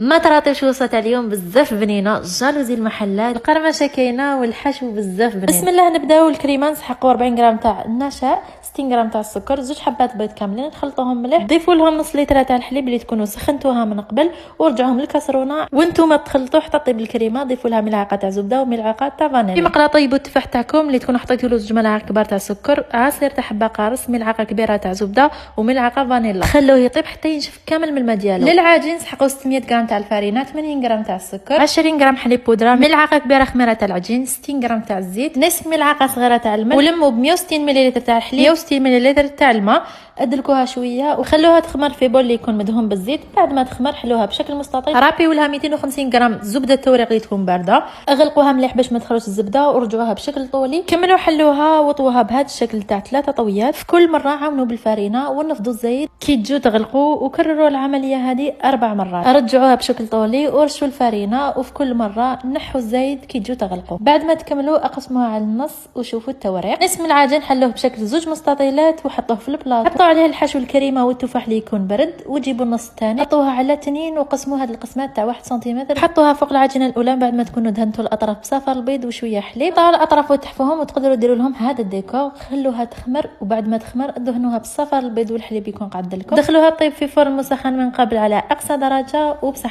ما تراطيش وصفه اليوم بزاف بنينه، جالوزي المحلات، القرمشه كاينه والحشو بزاف بنين. بسم الله نبداو. الكريمه نسحقوا 40 غرام تاع النشا، 60 غرام تاع السكر، 2 حبات بيض كاملين، نخلطوهم مليح، ضيفوا لهم نص لتر تاع الحليب اللي تكونوا سخنتوها من قبل ورجعوهم للكاسرونه. وانتم تخلطوا حتى طيب الكريمه ضيفوا لها ملعقه تاع زبده وملعقه تاع فانيليا. في مقله طيبوا التفاح تاعكم اللي تكونوا حطيتوا له 2 ملاعق كبار تاع سكر، عصير تاع حبه قارص، ملعقه كبيره تاع زبده وملعقه فانيلا. خلوه يطيب حتى ينشف كامل من الماء ديالو. للعجين سحقوا 600 غرام تاع الفرينه، 80 غرام تاع السكر، 20 غرام حليب بودره، ملعقه كبيره خميره تاع العجين، 60 غرام تاع الزيت، نصف ملعقه صغيره تاع الملح، ولموا ب 160 ملل تاع الحليب، 160 ملل تاع الماء. ادلكوها شويه وخلوها تخمر في بول اللي يكون مدهون بالزيت. بعد ما تخمر حلوها بشكل مستطيل، رابيو لها 250 غرام زبده التوريق اللي تكون بارده، اغلقوها مليح باش ما تخرجش الزبده ورجعوها بشكل طولي. كملوا حلوها وطوها بهذا الشكل تاع 3 طويات. في كل مره عاونوا بالفرينه ونفضوا الزيت كي تجوا تغلقوا، وكرروا العمليه هذه 4 مرات. رجعوها بشكل طولي ورشوا الفرينه، وفي كل مره نحوا الزيت كي تجوا تغلقوا. بعد ما تكملوا اقسموها على النص وشوفوا التوريق. نصف العجين حلوه بشكل 2 مستطيلات وحطوه في البلاط. حطوا عليه الحشو الكريمه والتفاح اللي يكون برد، وجيبوا النص الثاني حطوها على تنين وقسموا هذه القسمات تاع 1 سنتيمتر. حطوها فوق العجينه الاولى بعد ما تكونوا دهنتوا الاطراف بصفار البيض وشويه حليب. طاو الاطراف وتحفوهم، وتقدروا ديروا لهم هذا الديكور. خلوها تخمر، وبعد ما تخمر دهنوها بصفار البيض والحليب يكون قاعد لكم. دخلوها طيب في فرن مسخن من قبل على اقصى درجه وبصح